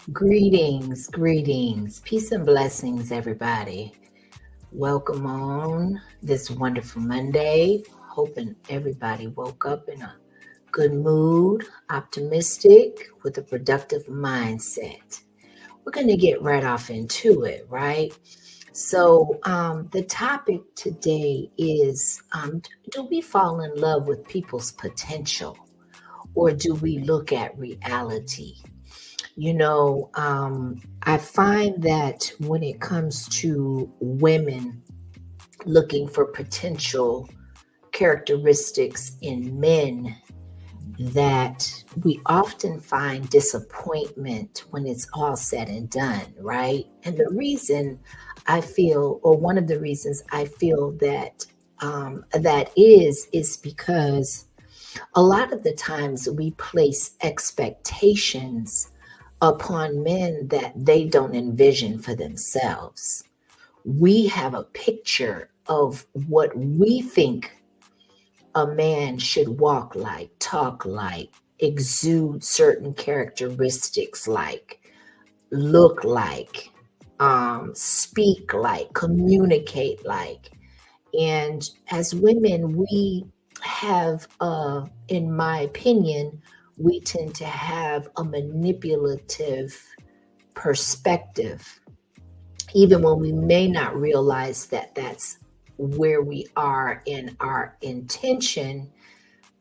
Greetings, peace and blessings, everybody. Welcome on this wonderful Monday. Hoping everybody woke up in a good mood, optimistic, with a productive mindset. We're going to get right off into it, right? So, the topic today is do we fall in love with people's potential or do we look at reality? I find that when it comes to women looking for potential characteristics in men, that we often find disappointment when it's all said and done, right? And the reason I feel, or one of the reasons I feel that that is because a lot of the times we place expectations upon men that they don't envision for themselves. We have a picture of what we think a man should walk like, talk like, exude certain characteristics like, look like, speak like, communicate like. And as women, we have, in my opinion, we tend to have a manipulative perspective, even when we may not realize that that's where we are in our intention.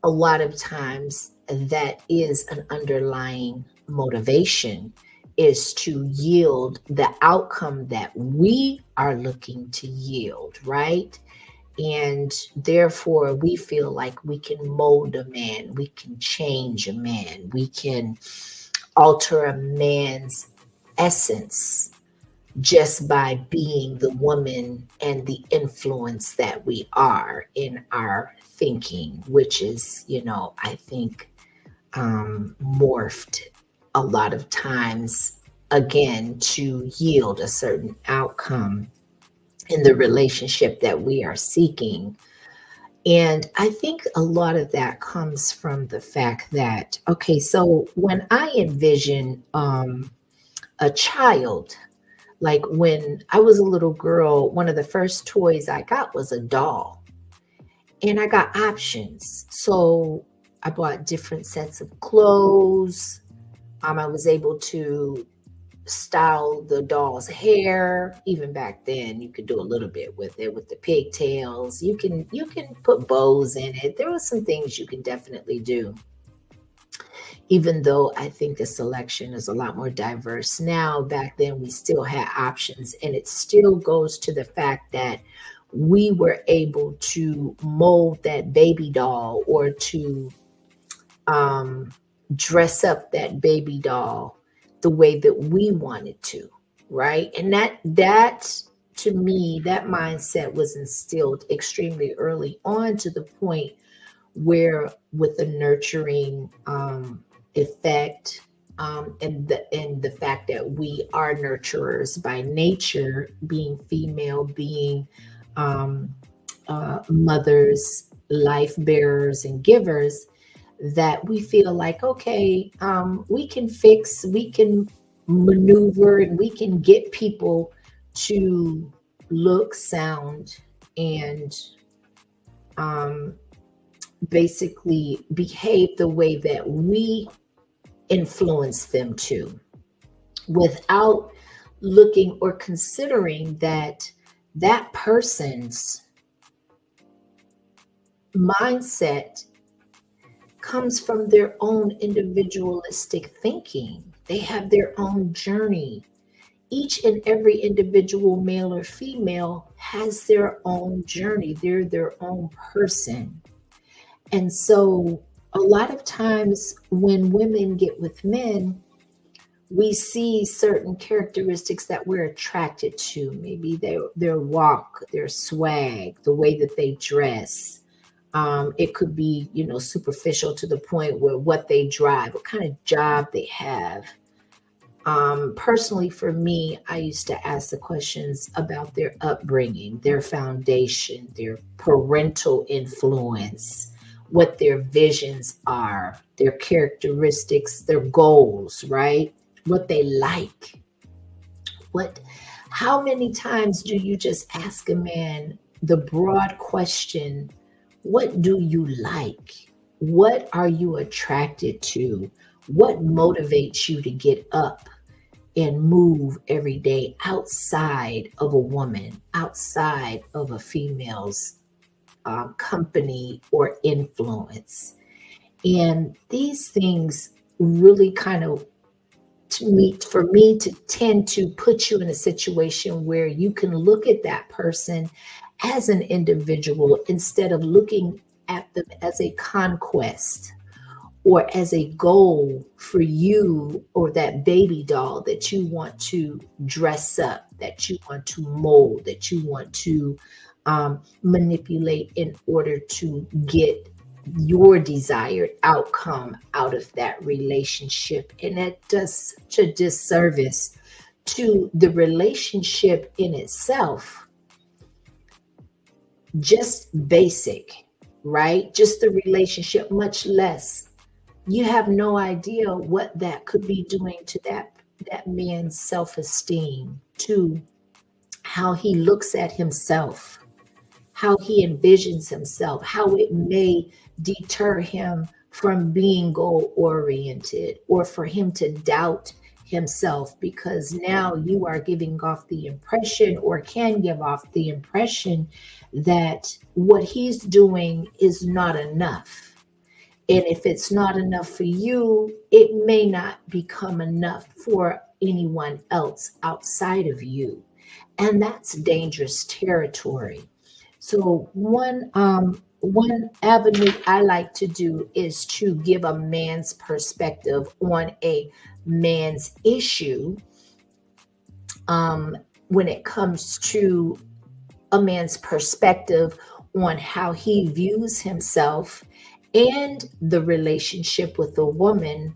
A lot of times, that is an underlying motivation is to yield the outcome that we are looking to yield, right? And therefore, we feel like we can mold a man, we can change a man, we can alter a man's essence just by being the woman and the influence that we are in our thinking, which is, I think morphed a lot of times again to yield a certain outcome in the relationship that we are seeking. And I think a lot of that comes from the fact that, okay, so when I envision a child, like when I was a little girl, one of the first toys I got was a doll, and I got options. So I bought different sets of clothes. I was able to style the doll's hair. Even back then, you could do a little bit with it with the pigtails. You can put bows in it. There were some things you can definitely do. Even though I think the selection is a lot more diverse now, back then we still had options, and it still goes to the fact that we were able to mold that baby doll or to um, dress up that baby doll the way that we wanted to, right? And that to me, that mindset was instilled extremely early on to the point where with the nurturing effect, and the fact that we are nurturers by nature, being female, being um, mothers, life bearers, and givers, that we feel like, okay, we can fix, we can maneuver, and we can get people to look, sound, and um, basically behave the way that we influence them to, without looking or considering that that person's mindset comes from their own individualistic thinking. They have their own journey. Each and every individual, male or female, has their own journey. They're their own person. And so, a lot of times when women get with men, we see certain characteristics that we're attracted to. Maybe their walk, their swag, the way that they dress. It could be, superficial to the point where what they drive, what kind of job they have. Personally, for me, I used to ask the questions about their upbringing, their foundation, their parental influence, what their visions are, their characteristics, their goals, right? what they like. How many times do you just ask a man the broad question, what do you like? What are you attracted to? What motivates you to get up and move every day outside of a woman, outside of a female's company or influence? And these things really kind of, for me to tend to put you in a situation where you can look at that person as an individual instead of looking at them as a conquest or as a goal for you, or that baby doll that you want to dress up, that you want to mold, that you want to manipulate in order to get your desired outcome out of that relationship. And that does such a disservice to the relationship in itself. Just basic, right? Just the relationship, much less. You have no idea what that could be doing to that man's self-esteem, to how he looks at himself, how he envisions himself, how it may deter him from being goal-oriented, or for him to doubt himself, because now you are giving off the impression, or can give off the impression, that what he's doing is not enough. And if it's not enough for you, it may not become enough for anyone else outside of you. And that's dangerous territory. So one avenue I like to do is to give a man's perspective on a man's issue, when it comes to a man's perspective on how he views himself and the relationship with a woman,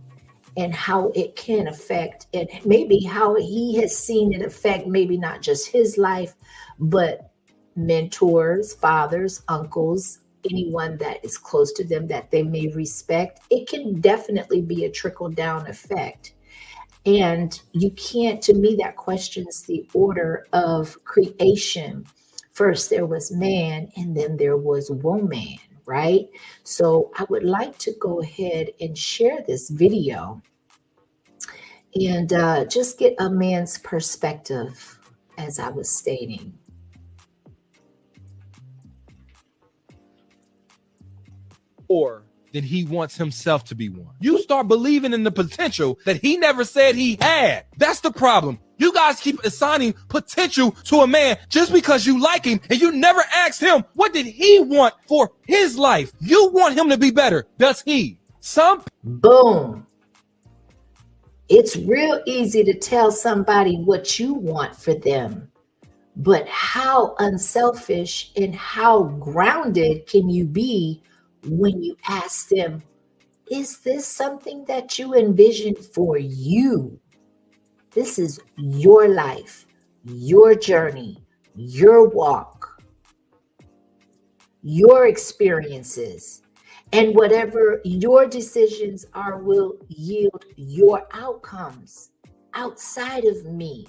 and how it can affect, and maybe how he has seen it affect maybe not just his life, but mentors, fathers, uncles, anyone that is close to them that they may respect. It can definitely be a trickle down effect. And you can't, to me, that questions the order of creation. First there was man, and then there was woman, right? So I would like to go ahead and share this video and just get a man's perspective, as I was stating. Or that he wants himself to be one. You start believing in the potential that he never said he had. That's the problem. You guys keep assigning potential to a man just because you like him, and you never asked him, what did he want for his life? You want him to be better. Does he? Boom. It's real easy to tell somebody what you want for them, but how unselfish and how grounded can you be when you ask them, is this something that you envision for you? This is your life, your journey, your walk, your experiences, and whatever your decisions are will yield your outcomes outside of me.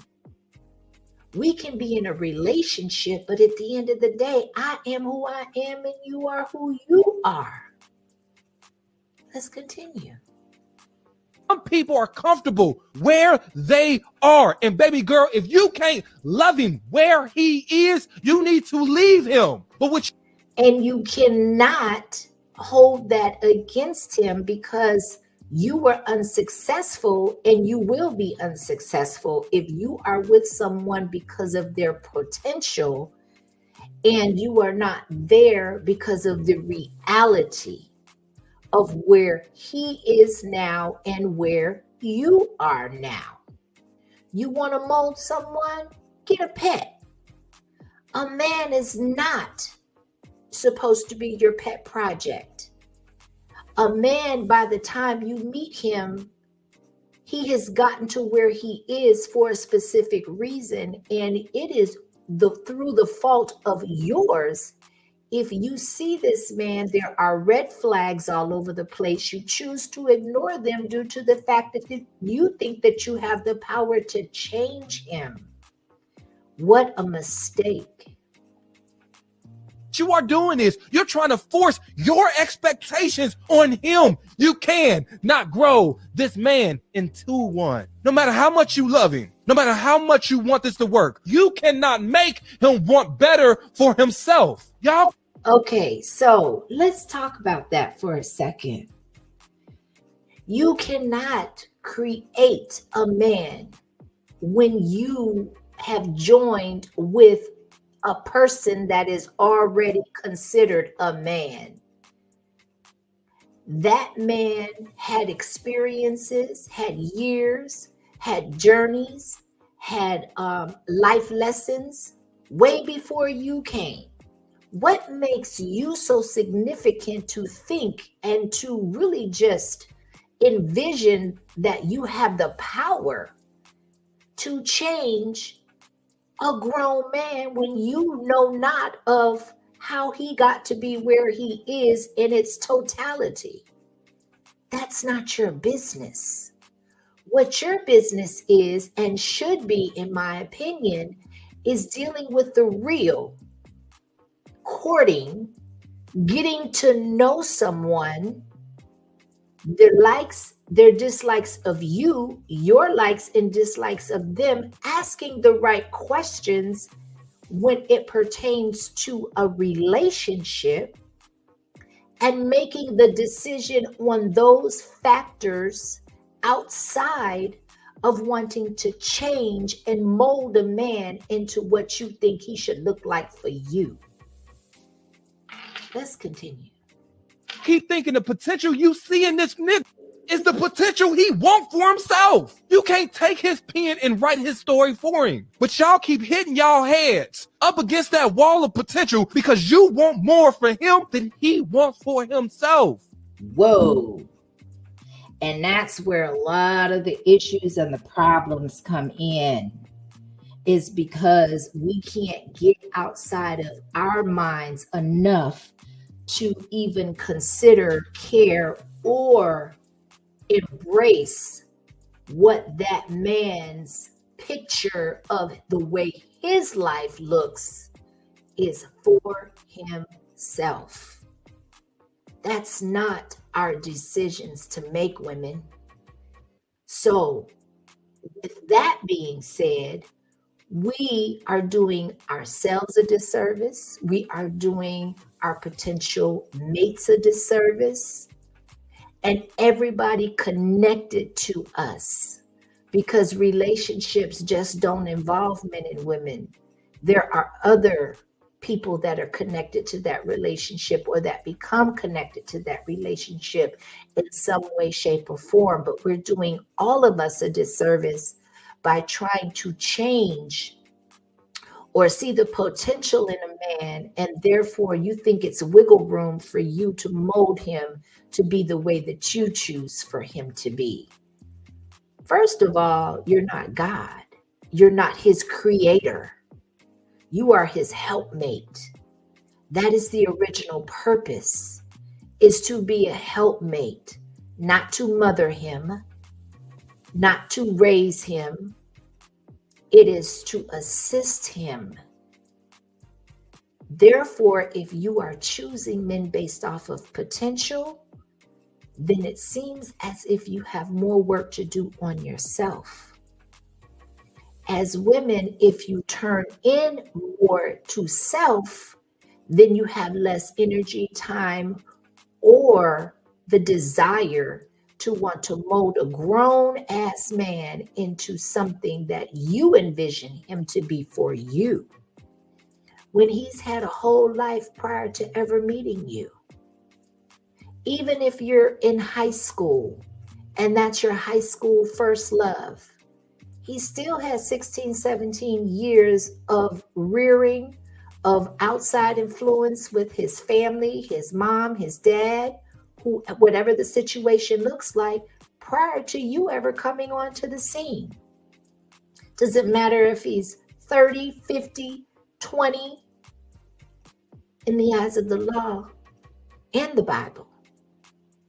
We can be in a relationship, but at the end of the day, I am who I am and you are who you are. Let's continue. Some people are comfortable where they are. And baby girl, if you can't love him where he is, you need to leave him. And you cannot hold that against him, because you were unsuccessful, and you will be unsuccessful if you are with someone because of their potential and you are not there because of the reality of where he is now and where you are now. You want to mold someone? Get a pet. A man is not supposed to be your pet project. A man, by the time you meet him, he has gotten to where he is for a specific reason, and it is through the fault of yours If you see this man, there are red flags all over the place. You choose to ignore them due to the fact that you think that you have the power to change him. What a mistake. You are doing this. You're trying to force your expectations on him. You can not grow this man into one. No matter how much you love him, no matter how much you want this to work, you cannot make him want better for himself. Y'all. Okay, so let's talk about that for a second. You cannot create a man when you have joined with a person that is already considered a man. That man had experiences, had years, had journeys, had life lessons way before you came. What makes you so significant to think and to really just envision that you have the power to change a grown man when you know not of how he got to be where he is in its totality? That's not your business. What your business is and should be, in my opinion, is dealing with the real, courting, getting to know someone, their likes, their dislikes of you, your likes and dislikes of them, asking the right questions when it pertains to a relationship, and making the decision on those factors outside of wanting to change and mold a man into what you think he should look like for you. Let's continue. Keep thinking the potential you see in this nigga is the potential he wants for himself. You can't take his pen and write his story for him. But y'all keep hitting y'all heads up against that wall of potential because you want more for him than he wants for himself. Whoa. And that's where a lot of the issues and the problems come in, is because we can't get outside of our minds enough to even consider, care, or embrace what that man's picture of the way his life looks is for himself. That's not our decisions to make, women. So, with that being said, we are doing ourselves a disservice. We are doing our potential mates a disservice, and everybody connected to us, because relationships just don't involve men and women. There are other people that are connected to that relationship, or that become connected to that relationship in some way, shape, or form. But we're doing all of us a disservice by trying to change or see the potential in a man, and therefore you think it's wiggle room for you to mold him to be the way that you choose for him to be. First of all, you're not God. You're not his creator. You are his helpmate. That is the original purpose, is to be a helpmate, not to mother him, not to raise him. It is to assist him. Therefore, if you are choosing men based off of potential, then it seems as if you have more work to do on yourself. As women, if you turn in more to self, then you have less energy, time, or the desire to want to mold a grown ass man into something that you envision him to be for you, when he's had a whole life prior to ever meeting you. Even if you're in high school and that's your high school first love, he still has 16, 17 years of rearing, of outside influence with his family, his mom, his dad, who, whatever the situation looks like, prior to you ever coming onto the scene. Does it matter if he's 30, 50, 20? in the eyes of the law and the Bible,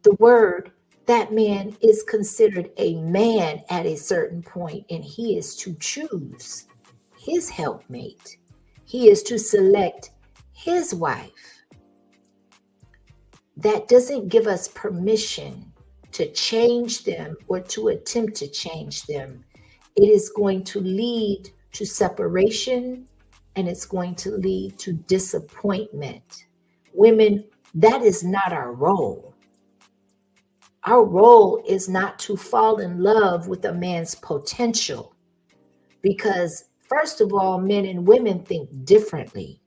the word, that man is considered a man at a certain point, and he is to choose his helpmate. He is to select his wife. That doesn't give us permission to change them or to attempt to change them. It is going to lead to separation, and it's going to lead to disappointment. Women, that is not our role. Our role is not to fall in love with a man's potential, because first of all, men and women think differently.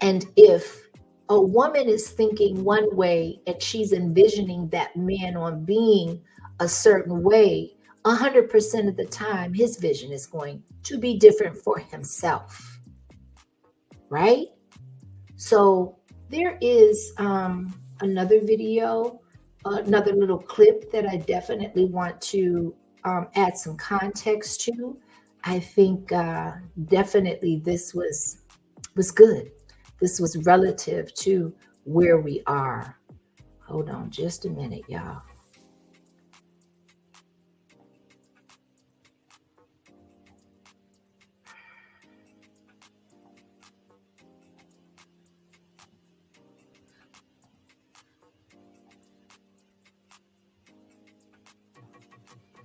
And if a woman is thinking one way and she's envisioning that man on being a certain way, 100% of the time, his vision is going to be different for himself, right? So there is another video, another little clip that I definitely want to add some context to. I think definitely this was good. This was relative to where we are. Hold on just a minute, y'all.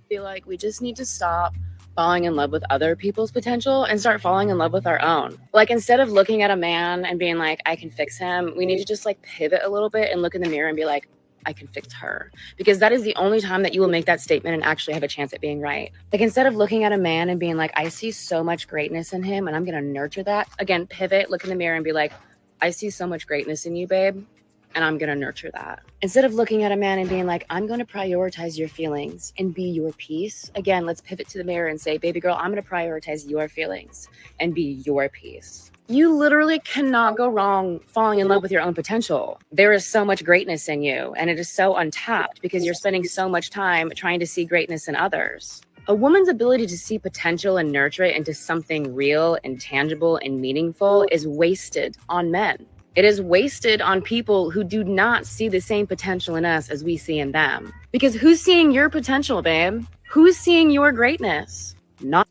Feel like we just need to stop falling in love with other people's potential and start falling in love with our own. Like, instead of looking at a man and being like, I can fix him, we need to just like pivot a little bit and look in the mirror and be like, I can fix her. Because that is the only time that you will make that statement and actually have a chance at being right. Like, instead of looking at a man and being like, I see so much greatness in him and I'm going to nurture that. Again, pivot, look in the mirror and be like, I see so much greatness in you, babe, and I'm going to nurture that. Instead of looking at a man and being like, I'm going to prioritize your feelings and be your peace. Again, let's pivot to the mirror and say, baby girl, I'm going to prioritize your feelings and be your peace. You literally cannot go wrong falling in love with your own potential. There is so much greatness in you, and it is so untapped because you're spending so much time trying to see greatness in others. A woman's ability to see potential and nurture it into something real and tangible and meaningful is wasted on men. It is wasted on people who do not see the same potential in us as we see in them. Because who's seeing your potential, babe? Who's seeing your greatness? Not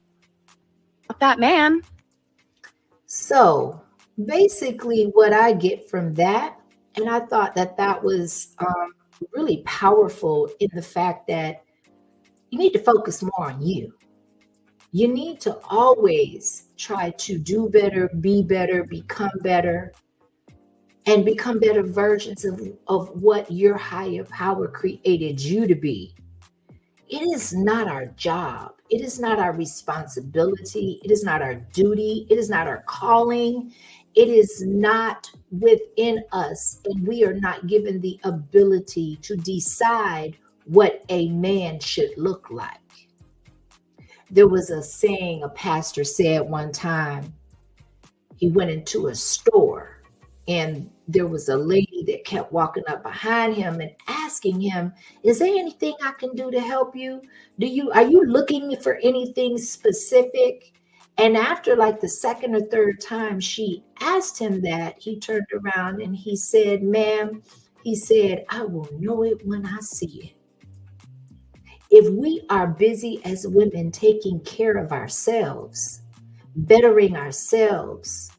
that man. So basically what I get from that, and I thought that that was really powerful in the fact that you need to focus more on you. You need to always try to do better, be better, become better, and become better versions of what your higher power created you to be. It is not our job. It is not our responsibility. It is not our duty. It is not our calling. It is not within us. And we are not given the ability to decide what a man should look like. There was a saying a pastor said one time. He went into a store, and there was a lady that kept walking up behind him and asking him, is there anything I can do to help you? Are you looking for anything specific? And after like the second or third time she asked him that, he turned around and he said, ma'am, he said, I will know it when I see it. If we are busy as women taking care of ourselves, bettering ourselves,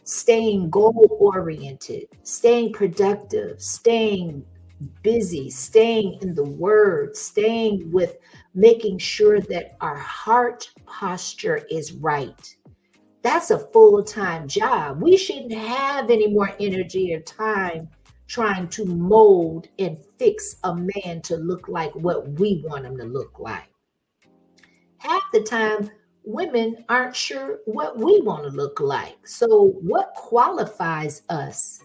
staying goal-oriented, staying productive, staying busy, staying in the word, staying with making sure that our heart posture is right. That's a full-time job. We shouldn't have any more energy or time trying to mold and fix a man to look like what we want him to look like. Half the time, women aren't sure what we want to look like. So what qualifies us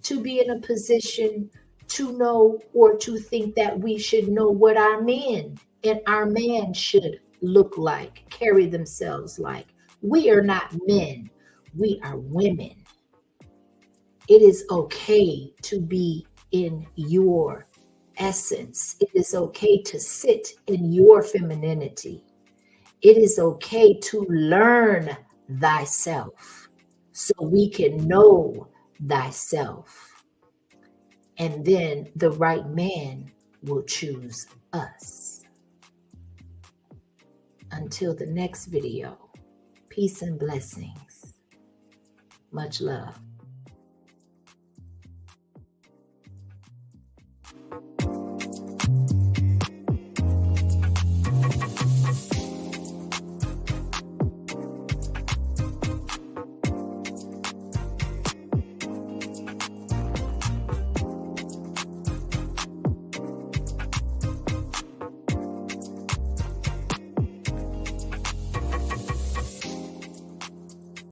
to be in a position to know or to think that we should know what our men and our man should look like, carry themselves like? We are not men. We are women. It is okay to be in your essence. It is okay to sit in your femininity. It is okay to learn thyself so we can know thyself. And then the right man will choose us. Until the next video, peace and blessings. Much love.